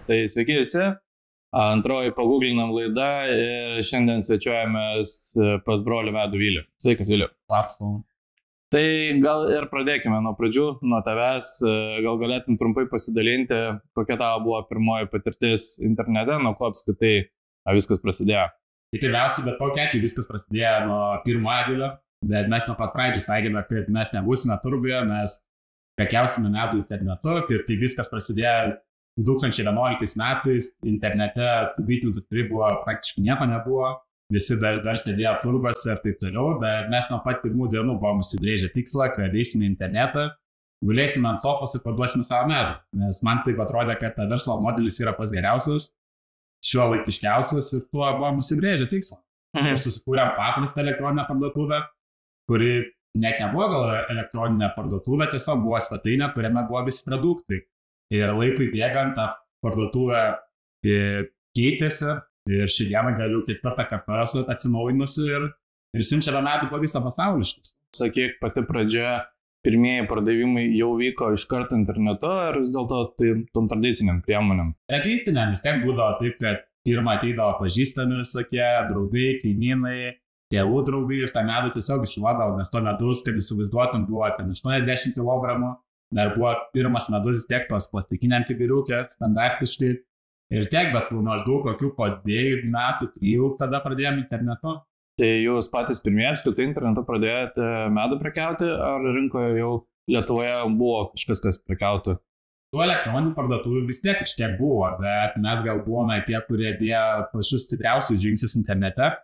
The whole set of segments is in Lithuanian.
Tai sveiki visi, antroji paguglinam laida ir šiandien svečiuojamės pas brolį Medų Vilių. Sveikas, Viliu. Lapsų. Tai gal ir pradėkime nuo pradžių, nuo tavęs, gal galėtum trumpai pasidalinti, kokia tavo buvo pirmoji patirtis internete, nuo ko apskritai viskas prasidėjo. Tai pirmiausia, bet kokia atveju viskas prasidėjo nuo pirmo avilio, bet mes nuo pat pradžių sakėme, kad mes nebūsime turguje, mes prekiausime medų internetu ir kai viskas prasidėjo 2011 metais internete bitinių tikrai buvo praktiškai nieko nebuvo, visi dar sėdėjo turguose ir taip toliau, bet mes nuo pat pirmų dienų buvom užsibrėžę tikslą, kad eisime į internetą, gulėsime ant sofos ir parduosime savo medų, nes man taip atrodė, kad ta verslo modelis yra pats geriausias, šiuo laikiškiausias ir tuo buvom užsibrėžę tikslą. Ir susikūrėm paprastą elektroninę parduotuvę, kuri net nebuvo gal elektroninė parduotuvė, tiesiog buvo svetainė, kuriame buvo visi produktai. Ir laikui bėgant tą parduotuvę keitėsi ir šiandieną galiu 4 kartą esu atsinaujinusi ir siunčiame medų po visą pasaulį. Sakyk, pati pradžia, pirmieji pardavimai jau vyko iš karto internetu ar vis dėlto tom tradiciniam priemonėm? Tradiciniam vis tiek būdavo taip, kad pirmą ateidavo pažįstami visokie, draugai, kaimynai, tėvų draugai ir tą medų tiesiog išvadavo, nes to medus, kad įsivaizduotum, buvo ten 80 kg. Dar buvo pirmas medus vis tiek tos plastikiniam kibiriukė, standartiškai. Ir tiek, bet maždaug kokių po 2 metų, 3 tada pradėjome internetu. Tai jūs patys pirmieji apskritai internetu pradėjote medų prekiauti, ar rinkoje jau Lietuvoje buvo kažkas, kas prekiautų? Tų elektroninių parduotuvių vis tiek kažkiek buvo, bet mes gal buvome tie, kurie dėjo pačius stipriausius žingsnius internete.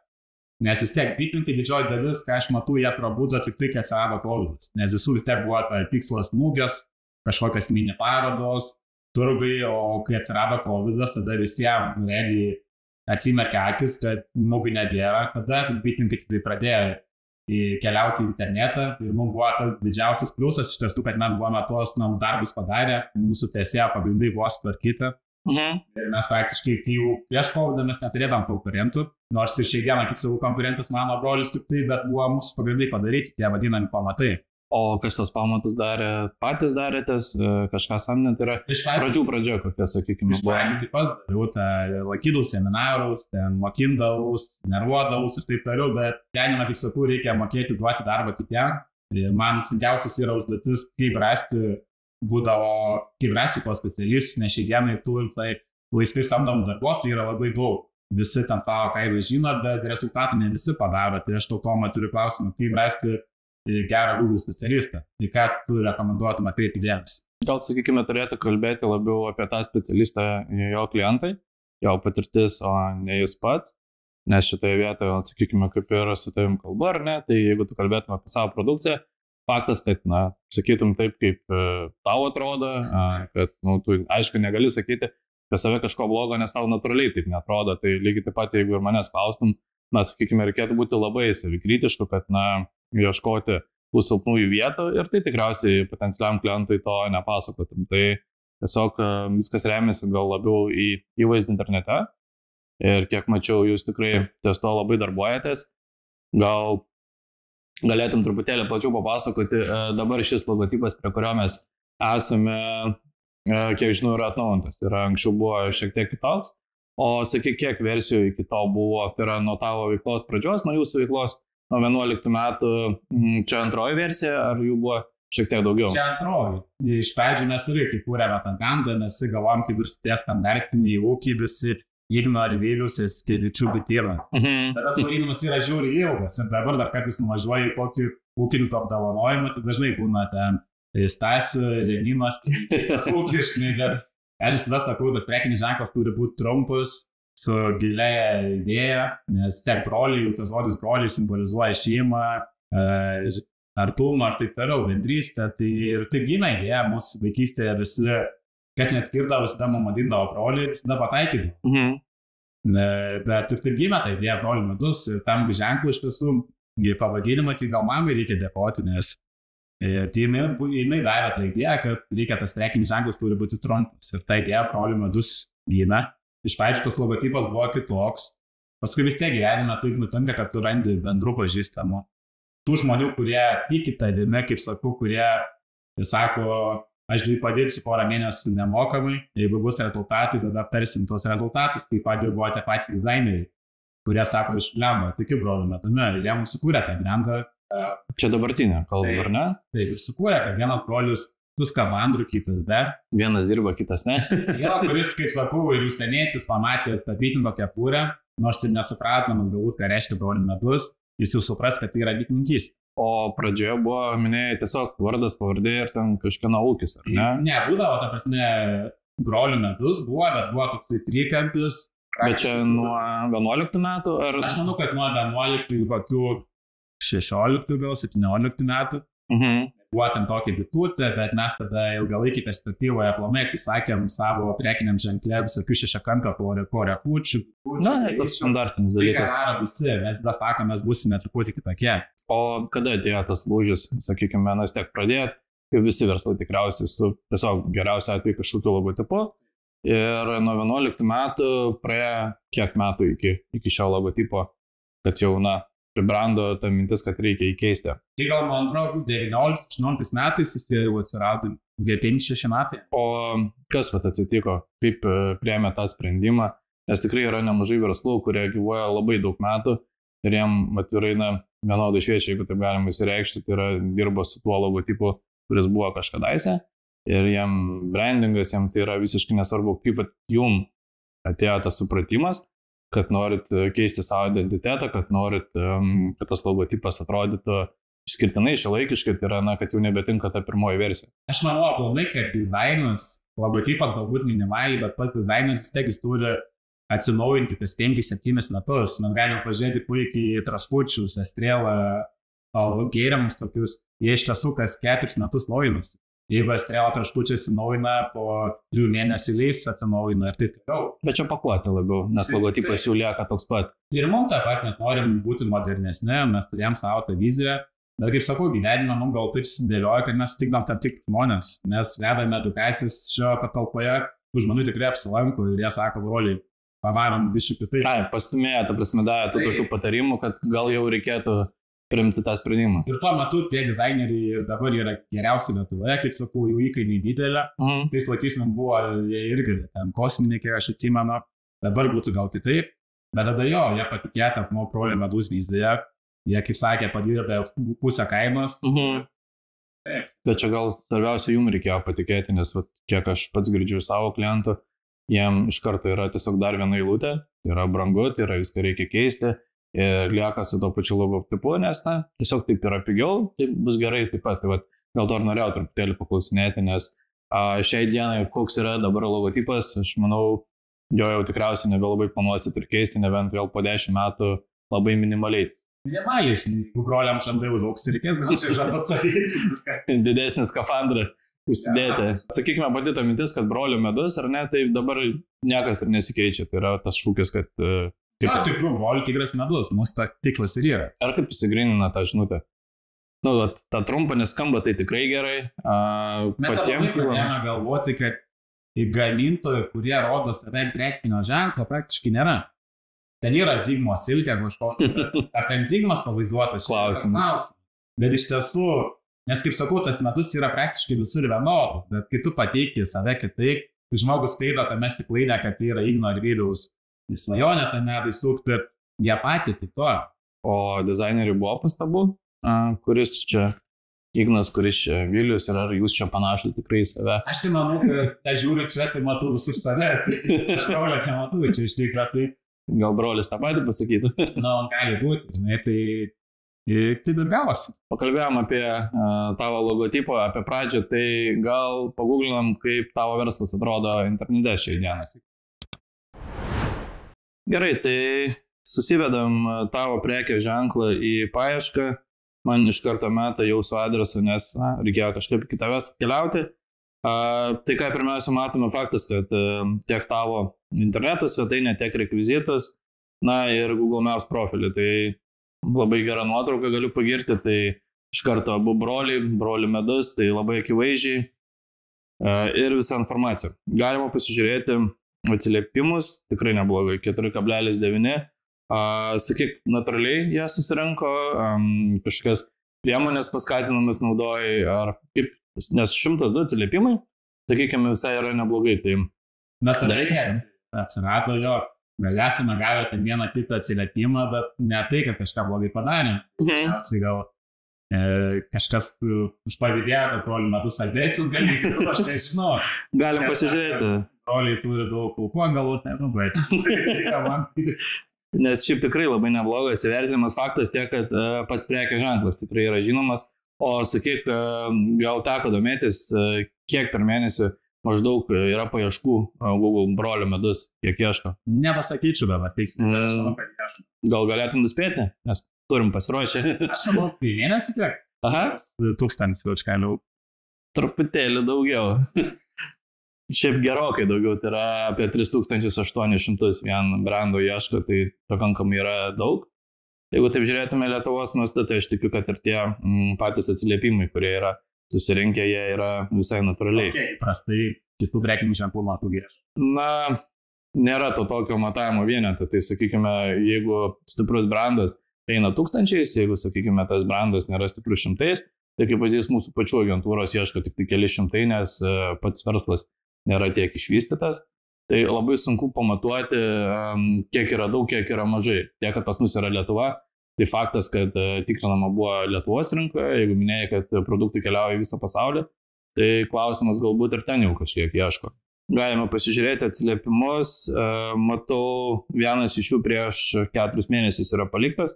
Nes vis tiek bitininkai didžioji dalis, ką aš matau, jie prabudo tik tai, kai atsirado kovidas. Nes visų vis tiek buvo tikslas mugės, kažkokios mini parodos, turgai, o kai atsirado kovidas, tada visiems realiai atsimerkė akis, kad mugų nebėra. Tada bitininkai tikrai pradėjo keliauti į internetą ir mums buvo tas didžiausias pliusas iš tiesų, kad mes buvome tuos namų darbus padarę, mūsų TSE pagrindai buvo sutvarkyti. Ir mes praktiškai, kai jau prieš kovidą mes neturėdam konkurentų, nors ir šiai dieną, kaip savo konkurentas, mano brolis tik tai, bet buvo mūsų pagrindai padaryti, tie vadinami pamatai. O kas tos pamatus darė? Patys darėtės, kažką samdėt yra? Pradžio kokia, sakykime, buvo? Iš pradžių taip pat dariau, laikydavau seminarus, ten mokindavus, nervuodavus ir taip toliau, bet gyvenime, kaip sakau, reikia mokėti duoti darbą kitiem. Man sunkiausias yra užduotis, kaip rasti tuos specialistus, nes šiai dienai tų laisvai samdomų darbuotojų yra labai daug. Visi ten savo kainą žino, bet rezultatų ne visi padaro. Tai aš to turiu klausimą, kaip rasti gerą Google specialistą. Tai ką tu rekomenduotum atkreipti dėmesį? Gal, sakykime, turėtų kalbėti labiau apie tą specialistą, jo klientai, jo patirtis, o ne jis pats. Nes šitoje vietoje, sakykime, kaip ir su tavim kalba, ar ne, tai jeigu tu kalbėtum apie savo produkciją, faktas, kad, sakytum taip, kaip tau atrodo, kad, tu aišku negali sakyti apie save kažko blogo, nes tau natūraliai taip neatrodo. Tai lygiai taip pat, jeigu ir manęs klaustum, sakykime, reikėtų būti labai savikritišku, kad, ieškoti tų silpnųjų vietų ir tai tikriausiai potencialiam klientui to nepasakotum. Tai tiesiog viskas remiasi gal labiau į įvaizdį internete ir kiek mačiau, jūs tikrai ties to labai darbuojatės. Gal galėtum truputėlį plačiau papasakoti, dabar šis logotipas, prie kurio mes esame, kiek žinau, yra atnaujintas. Tai yra anksčiau buvo šiek tiek kitoks, o sakyk, kiek versijų iki to buvo, tai yra nuo tavo veiklos pradžios, nuo jūsų veiklos, nuo 11 metų, čia antroji versija, ar jų buvo šiek tiek daugiau? Čia antroji. Iš pradžių mes irgi kūrėme tą gandą, mes galvojom, kaip ir tie standartiniai ūkiai visi Igno ar Vilius ir Skiričių bityras. Bet tas vadinimas yra žiauriai ilgas ir dabar dar kartais nuvažiuoju į kokį ūkininkų apdovanojimą, tai dažnai būna ten Stasio, Reninos, tas ūkis, bet aš visada sakau, tas prekinis ženklas turi būti trumpas, su gilia idėja, nes tiek broliai, tas žodis broliai simbolizuoja šeimą, artumą ar taip toliau, bendrystę. Tai ir taip gimė idėja, mūsų vaikystėje visi, kas neskirdavo, visada mum vadindavo broliai, visada pataikydavo. Bet ir taip gimė ta idėja brolių medus ir tam ženklų iš tiesų pavadinimą, tai gal mamai reikia dėkoti, nes jinai davė tą idėją, kad reikia tas prekinis ženklas turi būti trumpas ir ta idėja brolių medus gimė. Iš pradžių tas logotipas buvo kitoks, paskui vis tiek gyvenime taip nutinka, kad tu randi bendrų pažįstamų. Tų žmonių, kurie tiki tavimi, kaip sakau, kurie sako, aš padirbsiu porą mėnesių nemokamai, jeigu bus rezultatai, tada persim tuos rezultatus, taip pat jau buvo tie patys dizaineriai, kurie sako iš blemba, tikiu broliu metumi, ir jie mums sukūrė tą brendą. Čia dabartinė kalba, ar ne? Taip, ir sukūrė, kad vienas brolius tu skavandrų, kitas be. Vienas dirba, kitas ne. Jo, kuris, kaip sakau, ir jūs senėtis pamatęs tą bitino kepurę, nors ir nesuprasdamas galbūt, ką reiškia brolių medus, jis jau supras, kad tai yra bitininkystė. O pradžioje buvo, minėjai, tiesiog vardas, pavardė ir ten kažkieno ūkis, ar ne? Ne, būdavo, ta prasme, brolių medus buvo, bet buvo toksai trikampis. Bet čia nuo 11 metų, ar? Aš manau, kad nuo 11, kokių 16, gal 17 metų. Buvo ten tokia bitutė, bet mes tada ilgalaikį perspektyvoje aplamai atsisakėm savo prekiniam ženklė visokių šešiakampio korekučių. Na, toks standartinis dalykas. Tai ką daro visi, mes tada sakom, mes būsime truputį kitokie. O kada atėjo tas lūžis, sakykime, mes tiek pradėt, kaip visi verslai tikriausiai su tiesiog geriausiu atveju kažkokiu logotipu. Ir nuo 11 metų praėjo kiek metų iki šio logotipo, kad jau, pribrando ta mintis, kad reikia įkeisti. Tai gal, man atrodo, 19-18 metais jis jau atsirado, 5-6 metai. O kas atsitiko, kaip priėmė tą sprendimą, nes tikrai yra nemažai verslų, kurie gyvuoja labai daug metų ir jiem atvirai vienodai šviečia, jeigu taip galima įsireikšti, tai yra dirbo su tuo logotipu, kuris buvo kažkadaise ir jiem brandingas, jiem tai yra visiškai nesvarbu, kaip jum atėjo tas supratimas, kad norit keisti savo identitetą, kad norit, kad tas logotipas atrodytų išskirtinai šiuolaikiškai, tai yra, kad jau nebetinka ta pirmoji versija. Aš manau, aplamai, kad dizainas, logotipas galbūt minimaliai, bet pats dizainas vis tiek jis turi atsinaujinti kas 5-7 metus. Mes galime pažiūrėti puikiai traškučius, estrėlą, gėrimus tokius, jie iš tiesų kas 4 metus naujinasi. Jeigu estrėlą traškučiai atsinaujina, po 3 mėnesių leis atsinaujina ir taip toliau. Bet čia pakuoti labiau, nes logotipas jau lieka toks pat. Ir mums taip pat mes norim būti modernesni, mes turėjom savo tą viziją. Bet kaip sakau, gyvenime mums gal taip sudėlioja, kad mes tikdom tam tik žmonės. Mes vedame edukacijas šioje patalpoje, tų žmonių tikrai apsilanko ir jie sako, broliai, pavarom bišį kitaip. Taip, pastumėja, ta prasme, davė tų tokių patarimų, kad gal jau reikėtų priimti tą sprendimą. Ir tuo metu tie dizaineriai ir dabar yra geriausi Lietuvoje, kaip sakau, jų įkainiai didelė. Tais laikais man buvo, jie irgi ten kosminiai, kai aš atsimenu, dabar būtų gal kitaip. Bet tada jo, jie patikėta nuo brolių medus viziją, jie, kaip sakė, padirbė pusę kainos. Bet čia gal svarbiausia jums reikėjo patikėti, nes kiek aš pats girdžiu savo klientų, jiem iš karto yra tiesiog dar viena eilutė, tai yra brangu, tai yra viską reikia keisti. Ir lieka su to pačiu logotipu, nes tiesiog taip yra pigiau, tai bus gerai taip pat. Tai dėl to ir norėjau truputėlį paklausinėti, nes šiai dienai koks yra dabar logotipas, aš manau, jo jau tikriausiai nebelabai planuosit ir keisti, nebent vėl po 10 metų labai minimaliai. Minimaliai, broliam šandai užauks ir reikės gal čia žadą sakyti. Didesnį skafandrą užsidėti. Sakykime, pati ta mintis, kad brolių medus ar ne, tai dabar niekas ir nesikeičia. Tai yra tas šūkis, kad Na, tikrų, brolių tigras medus, mūsų ta tiklas ir yra. Ar kaip įsigrynina tą žinutę? Ta trumpa neskamba, tai tikrai gerai. Mes labai pradėjome galvoti, kad į gamintojų, kurie rodo save prekinio ženklo, praktiškai nėra. Ten yra Zigmo silkė kažkokia. Ar ten Zigmas pavaizduotas? Klausimas. Bet iš tiesų, nes kaip sakau, tas medus yra praktiškai visur vienodas. Bet kai tu pateiki save kitaip, tai žmogus skaido tame stiklainė, kad tai yra Igno ir Viliaus svajonė tą medai sukti, jie patį tai to. O dizainerių buvo pastabų, kuris čia Ignas, kuris čia Vilius ir ar jūs čia panašus tikrai į save? Aš tai manau, kad aš žiūriu čia, tai matau visur save, aš brolio nematau čia iš tikrųjų. Tai... Gal brolis tą patį pasakytų? Gali būti, žinai, tai taip ir gavosi. Pakalbėjom apie tavo logotipą, apie pradžią, tai gal paguglinam, kaip tavo verslas atrodo internete šiai dienai. Gerai, tai susivedam tavo prekės ženklą į paiešką, man iš karto meta jau su adresu, nes reikėjo kažkaip iki tavęs atkeliauti. Tai ką pirmiausia matome faktas, kad tiek tavo interneto svetainė, tiek rekvizitas, ir Google Maps profilį, tai labai gerą nuotrauką galiu pagirti, tai iš karto abu brolių medus, tai labai akivaizdžiai ir visa informacija. Galima pasižiūrėti atsiliepimus, tikrai neblogai, 4,9. Sakyk, natūraliai jie susirinko, kažkokias priemonės paskatinamas naudojai, ar kaip Nes 102 atsiliepimai, sakykime, visai yra neblogai. Tai natūraliai atsirado jo. Mes esame gavę ten vieną kitą atsiliepimą, bet ne tai, kad kažką blogai padarė. Gal kažkas užpavydėjo, kad brolių metus albėsis gali, aš nežinau. Galim pasižiūrėti. Broliai turi daug kulko, galbūt ne, bet. Nes šiaip tikrai labai neblogas įvertinimas faktas tiek, kad pats prekės ženklas tikrai yra žinomas. O sakyk, gal teko domėtis, kiek per mėnesį maždaug yra paieškų Google brolių medus, kiek ieško? Nepasakyčiau dabar, tiksliai. Gal galėtum nuspėti, nes turim pasiruošę. Aš manau, tai mėnesį tiek. Aha. 1000 kažkelių. Truputėlį daugiau. Šiaip gerokai daugiau, tai yra apie 3800 vien brandų ieško, tai pakankamai yra daug. Jeigu taip žiūrėtume Lietuvos mastu, tai aš tikiu, kad ir tie patys atsiliepimai, kurie yra susirinkę, jie yra visai natūraliai. Okay. Prastai kitų prekinių ženklų matų gėriš. Na, nėra to tokio matavimo vieneto, tai sakykime, jeigu stiprus brandas eina tūkstančiais, jeigu, sakykime, tas brandas nėra stiprus šimtais, tai kaip pavyzdys mūsų pačių agentūros ieško tik keli šimtai, nes pats verslas nėra tiek išvystytas, tai labai sunku pamatuoti, kiek yra daug, kiek yra mažai. Tiek, kad pas mus yra Lietuva, tai faktas, kad tikrinama buvo Lietuvos rinkoje, jeigu minėjai, kad produktai keliauja į visą pasaulį, tai klausimas galbūt ir ten jau kažkiek ieško. Galime pasižiūrėti atsiliepimus, matau, vienas iš jų prieš 4 mėnesius yra paliktas,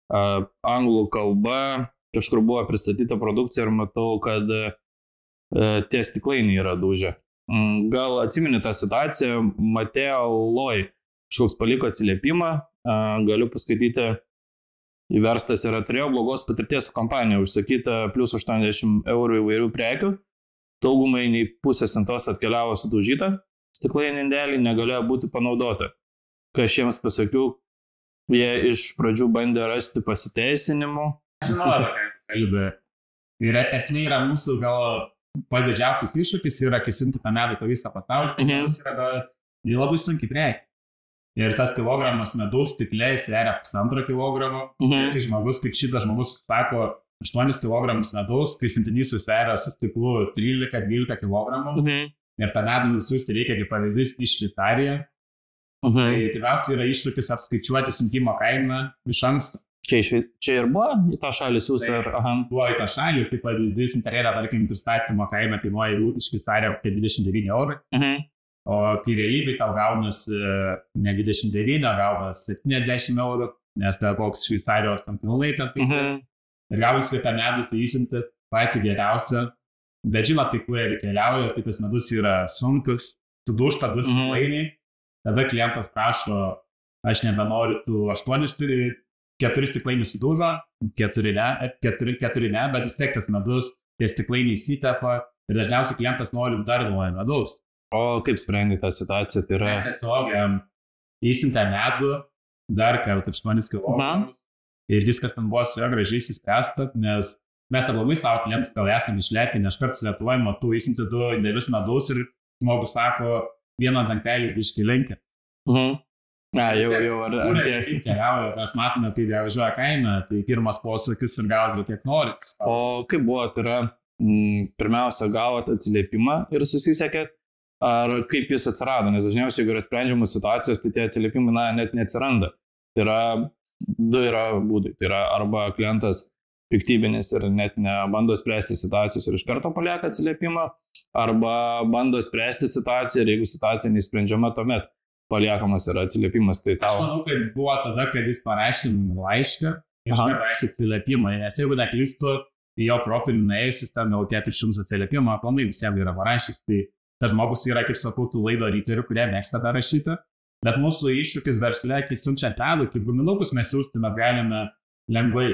anglų kalba, kažkur buvo pristatyta produkcija ir matau, kad tie stiklainiai yra dūžę. Gal atsimeni tą situaciją, Mateo Loj, kažkoks paliko atsiliepimą, galiu paskaityti, įverstas yra, turėjau blogos patirties su kompanija, užsakyta plus 80 eurų įvairių prekių, daugumai nei pusė centos atkeliavo sudaužyta, stiklainį indelį negalėjo būti panaudota. Kai aš jiems pasakiau, jie iš pradžių bandė rasti pasiteisinimų. Žinau, kalbė. Ir esmė yra mūsų gal pats didžiausias iššūkis yra, kai siunti tą medų po visą pasaulį, tai labai sunkiai prekia. Ir tas kilogramas medaus stikle sveria 1,5 kilogramo. Tai žmogus, kaip šitas žmogus sako 8 kilogramus medaus, kai siuntinys sveria su stiklu 13-12 kilogramų. Ir tą medų nusiųsti reikia kaip pavyzdys iš Šveicariją. Tai tikriausiai yra iššūkis apskaičiuoti siuntimo kainą iš anksto. Čia ir buvo į tą šalį siūsti? Buvo į tą šalį, kaip pavyzdys interjerą, tarkim, pristatymo kaina kainuoja iš Šveicariją apie 29 eurų. O kai realybėj tau gaunas ne 29, gaunas 70 eurų, nes tai koks Šveicarijos tam pilnai ten. Ir gaunas, kad tą medų tai įsimti patį geriausią. Bet žinot, tai kurie ir keliauja, tai tas medus yra sunkus, sudūžta 2 stiklainiai. Tada klientas prašo, aš nebenoriu tų 4 stiklainiai sudūžo, 4 ne, bet vis tiek tas medus, tie stiklainiai įsitepa ir dažniausiai klientas nori dar nuoja medaus. O kaip sprendai tą situaciją? Tai yra... Mes tiesiog įsintę medų, dar kartą 8 kilogramus ir viskas ten buvo su jo gražiai įsispręsta, nes mes ar labai savo klientus gal esame išlepę, nes kartais Lietuvoje matau įsinti 2 dėlius medaus ir žmogus sako, vienas dangtelis biškį lenkia. Jau ar kaip keliauja, mes matome, kaip jie važiuoja kainą, tai pirmas posūkis ir gaudavo kiek norit. O kaip buvo, tai yra, pirmiausia, gavot atsiliepimą ir susisiekėt, ar kaip jis atsirado, nes dažniausiai, jeigu yra sprendžiamos situacijos, tai tie atsiliepimai net neatsiranda. Tai yra, 2 yra būdai, tai yra arba klientas piktybinis ir net nebando spręsti situacijos ir iš karto palieka atsiliepimą, arba bando spręsti situaciją ir jeigu situacija neįsprendžiama, tuomet paliekamas yra atsiliepimas. Tai tau... Aš manau, kad buvo tada, kad jis parašė laišką ir parašė atsiliepimą, nes jeigu neklystu, į jo profilį nuėjusis, ten gal 400 atsiliepimą, aplamai visiems yra parašęs, tai tas žmogus yra, kaip sakau, tų laido ryterių, kurie mėgsta tą rašyti, bet mūsų iššūkis versle, kai siunčiant medų, kaip guminukus mes siūsti, mes galime lengvai,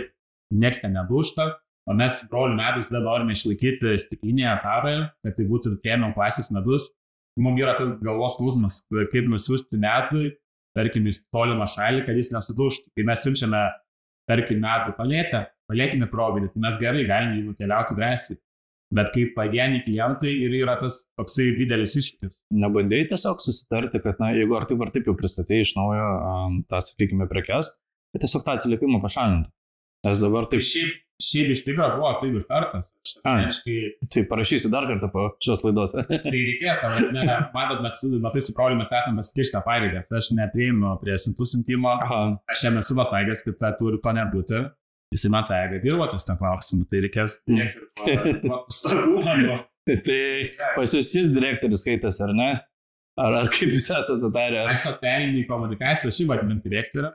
nieks ten nedūžta, o mes brolių medus dar norime išlaikyti stiklinėje taroje, kad tai būtų premium klasės medus. Mums yra tas galvos skausmas, kaip nusiųsti medui, tarkim, į tolimą šalį, kad jis nesudūžtų. Kai mes siunčiame, tarkim, medų palėtinį provinį, tai mes gerai galime jį nukeliauti drąsiai. Bet kaip pavieniai klientai ir yra tas toksai didelis iššūkis. Nebandėjai tiesiog susitarti, kad, jeigu ar taip jau pristatėjai iš naujo tą, sakykime, prekes, tai tiesiog tą atsiliepimą pašalinti. Nes dabar taip... Šiaip šiaip iš tikrųjų buvo tai ir kartas. Aš asmeniškai... Tai parašysiu dar kartą po šios laidos. Tai reikės, matot, mes su broliu mes esame paskirstę pareigas. Aš neprieinu prie siuntimo. Aš jam esu pasakęs, kad tai turi to nebūti. Jis man sakė, kad dirbo tos ten klausimų. Tai reikės direktorius. Tai pas jūs jis direktorius skaitas, ar ne? Ar kaip jūs esate atarę? Aš socialinį komunikaciją, aš jį vadinu direktorę.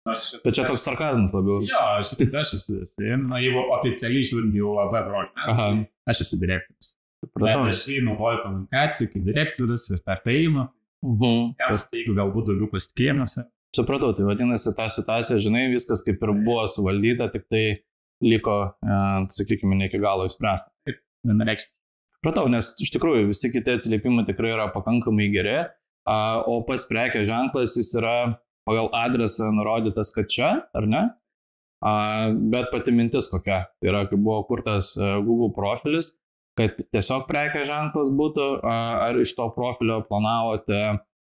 Bet čia toks sarkazmas labiau. Jo, aš esu. Jeigu oficialiai žiūrint jau labai broliu, aš esu direktorius. Bet aš jį naudoju komunikacijų kaip direktorius ir per tai einu. Jeigu galbūt daugiau pasitikėjimuose. Supratau, tai vadinasi, ta situacija, žinai, viskas kaip ir buvo suvaldyta, tik tai liko, sakykime, ne iki galo išspręsta. Taip, vienareikšmiai. Supratau, nes iš tikrųjų visi kiti atsiliepimai tikrai yra pakankamai geri, o pats prekės ženklas jis yra pagal adresą nurodytas, kad čia, ar ne? Bet pati mintis kokia, tai yra, kai buvo kurtas Google profilis, kad tiesiog prekės ženklas būtų, ar iš to profilio planavote,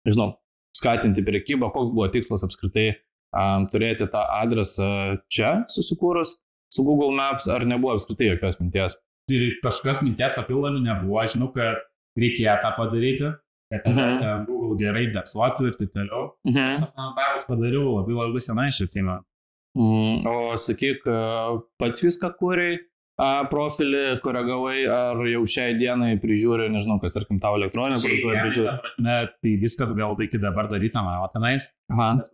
nežinau, skatinti prekybą, koks buvo tikslas apskritai turėti tą adresą čia susikūrus su Google Maps, ar nebuvo apskritai jokios minties? Tai kažkas minties papildomų nebuvo, aš žinau, kad reikėjo tą padaryti, kad Google gerai indeksuoti ir taip toliau. Aš tas mano darbas padariau labai senai, aš atsimenu. O sakyk, pats viską kūrei profilį, koregavai, ar jau šiai dienai prižiūri, nežinau, kas tarkim tavo elektroninę parduotuvę prižiūri? Tai viskas gal iki dabar daryta mano tenais.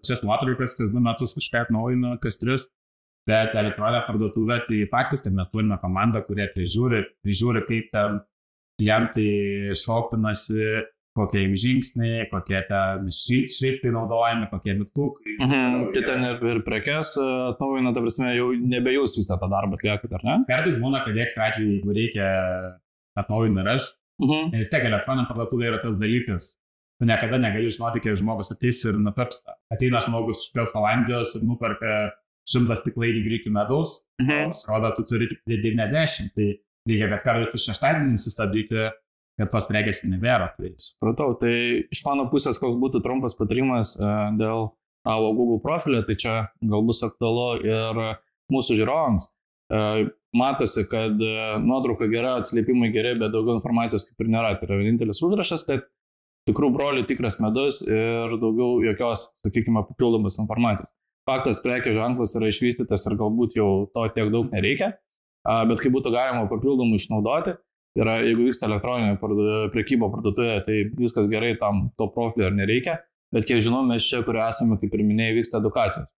Šias nuotraukas, kas 2 metus kažką atnaujino, kas 3. Bet elektroninė parduotuvė, tai faktas, kad mes turime komandą, kurie prižiūri kaip ten klientai šopinasi, kokie žingsniai, kokie ten šriftai naudojami, kokie mygtukai. Tai ten ir prekes atnaujina, ta prasme, jau nebe jūs visą tą darbą atliekat, ar ne? Kartais būna, kad ekstra atveju, jeigu reikia atnaujinti ir aš, nes tiek elektroninė parduotuvė yra tas dalykas. Tu niekada negali žinoti, kiek žmogus ateis ir nupirks. Ateina žmogus iš Olandijos ir nuperka 100 stiklainį grikių medaus, pasirodo, tu turi tik 90, tai reikia, kad kartais iš šeštadienį sustabdyti, kad tos prekės nebėra. Supratau, tai iš mano pusės koks būtų trumpas patarimas dėl tavo Google profilio, tai čia gal bus aktualu ir mūsų žiūrovams. Matosi, kad nuotrauka gera, atsiliepimai geri, bet daugiau informacijos kaip ir nėra. Tai yra vienintelis užrašas, kad tikrų brolių tikras medus ir daugiau jokios, sakykime, papildomos informacijos. Faktas, prekės ženklas yra išvystytas ir galbūt jau to tiek daug nereikia, bet kai būtų galima papildomai išnaudoti, tai yra, jeigu vyksta elektroninė prekybo parduotuvė, tai viskas gerai, tam to profilio ir nereikia, bet kiek žinom, mes čia, kur esame, kaip ir minėjai, vyksta edukacijos.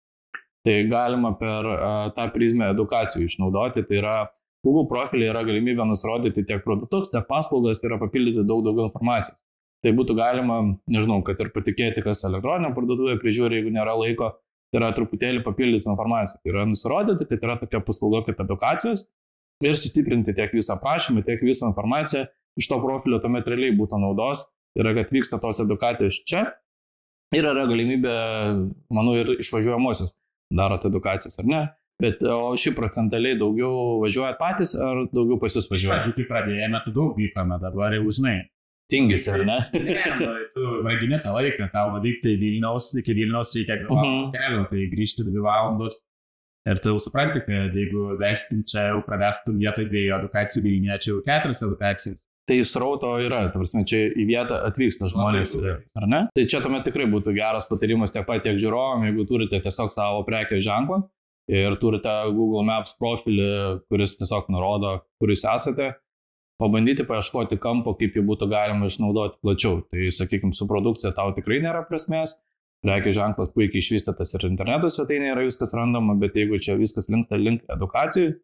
Tai galima per tą prizmę edukacijų išnaudoti, tai yra Google profilį yra galimybė nurodyti tiek produktus, tiek paslaugas, tai yra papildyti daug daugiau informacijos. Tai būtų galima, nežinau, kad ir patikėti, kas elektroninė parduotuvė prižiūri, jeigu nėra laiko, tai yra truputėlį papildyti informaciją. Tai yra nusirodyti, kad yra tokia paslauga kaip edukacijos ir sustiprinti tiek visą prašymą, tiek visą informaciją. Iš to profilio tuomet realiai būtų naudos. Tai yra, kad vyksta tos edukacijos čia ir yra galimybė, manau, ir išvažiuojamosios darot edukacijas, ar ne? Bet o šį procentaliai daugiau važiuojat patys, ar daugiau pas jūs važiuojat? Kai pradėjome, tu daug vykome, dabar jau žinai. Tingis, ar ne? Tu ragini tą laiką, tau vykti iki Vilniaus reikia 2 valandos kelio, tai grįžti 2 valandos. Ir tu jau supranti, kad jeigu vestum čia, jau pravestum vietoj 2 edukacijų Vilniuje, čia jau 4 edukacijas. Tai srauto yra, ta prasme, čia į vietą atvyksta žmonės, ar ne? Tai čia tuomet tikrai būtų geras patarimas tiek pat, tiek žiūrovam, jeigu turite tiesiog savo prekės ženklą ir turite Google Maps profilį, kuris tiesiog nurodo, kur jūs esate. Pabandyti paieškoti kampo, kaip jį būtų galima išnaudoti plačiau. Tai, sakykime, su produkcija tau tikrai nėra prasmės, prekės ženklas puikiai išvystytas ir interneto svetainėje yra viskas randama, bet jeigu čia viskas linksta link edukacijų,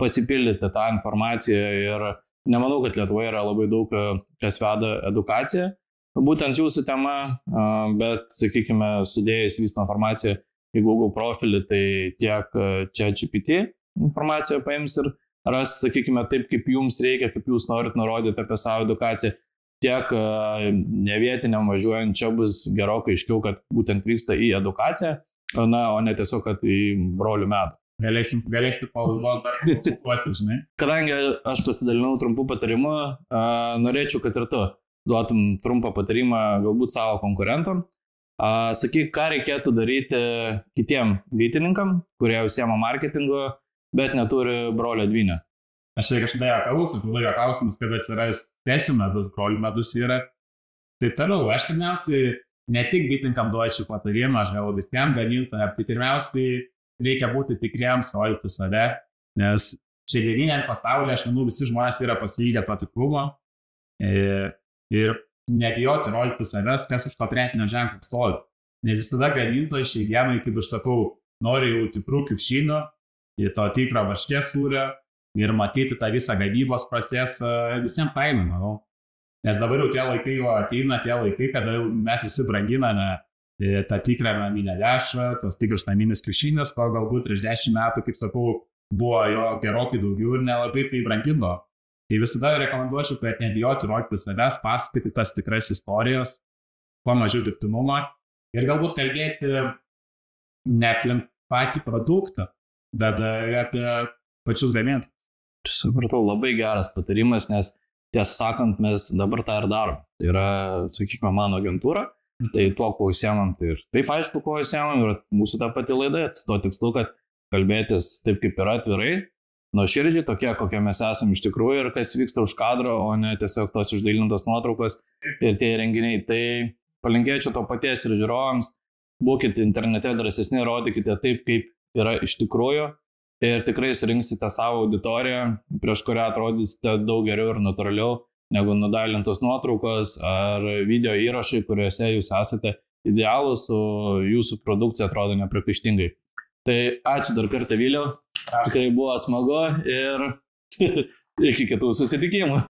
pasipildyti tą informaciją ir nemanau, kad Lietuvoje yra labai daug, kas veda edukaciją, būtent jūsų tema, bet, sakykime, sudėjus visą informaciją į Google profilį, tai tiek ChatGPT informaciją paims ir ras, sakykime, taip, kaip jums reikia, kaip jūs norit nurodyti apie savo edukaciją, tiek nevietiniam važiuojant čia bus gerokai aiškiau, kad būtent vyksta į edukaciją, na, o ne tiesiog, kad į brolių medų. Galėsi palaidos dar konsultuoti, žinai. Kadangi aš pasidalinau trumpų patarimų, norėčiau, kad ir tu duotum trumpą patarimą galbūt savo konkurentam. Sakyk, ką reikėtų daryti kitiem vytininkam, kurie užsiema marketingu, bet neturi brolio dvynę. Aš čia kažkada juokausiu, tada klausimas, kada atsiras tesių medus, brolių medus yra. Tai toliau, aš pirmiausiai ne tik bitininkam duočiau patarimą, aš gal visiems gamintojams, tai pirmiausiai reikia būti tikriems, rodyti save, nes šiandieniniam pasaulyje, aš manau, visi žmonės yra pasiilgę to tikrumo ir nebijoti rodyti savęs, kas už to prekinio ženklo stovi. Nes vis tada gamintojai šiai dienai, kaip ir sakau, nori jau tikrų kiaušinių, to tikro varškės sūrio ir matyti tą visą gamybos procesą visiems paėmė, manau. Nes dabar jau tie laikai jau ateina, tie laikai, kada mes visi branginame tą tikrą naminę dešrą, tos tikrus naminius kiaušinius, ko galbūt prieš 10 metų, kaip sakau, buvo jo gerokai daugiau ir nelabai tai brangino. Tai visada rekomenduočiau, kad nebijoti rodyti savęs, pasakoti tas tikras istorijas, kuo mažiau dirbtinumo ir galbūt kalbėti ne aplink patį produktą, bet apie pačius gamintojus. Supratau, labai geras patarimas, nes tiesą sakant, mes dabar tą ir darom. Tai yra, sakykime, mano agentūra, tai tuo, kuo užsiemam, tai ir taip aišku, kuo užsiemam, ir mūsų ta pati laida, to tikslu, kad kalbėtis taip, kaip yra atvirai, nuoširdžiai, tokie, kokie mes esame iš tikrųjų ir kas vyksta už kadro, o ne tiesiog tos išdailintos nuotraukos ir tie renginiai. Tai palinkėčiau to paties ir žiūrovams, būkite internete drąsesni, rodykite taip, kaip yra iš tikrųjų ir tikrai surinksite savo auditoriją, prieš kurią atrodysite daug geriau ir natūraliau negu nudailintos nuotraukos ar video įrašai, kuriuose jūs esate idealūs, o jūsų produkcija atrodo nepriekaištingai. Tai ačiū dar kartą, Viliau, tikrai buvo smagu ir iki kitų susitikimų.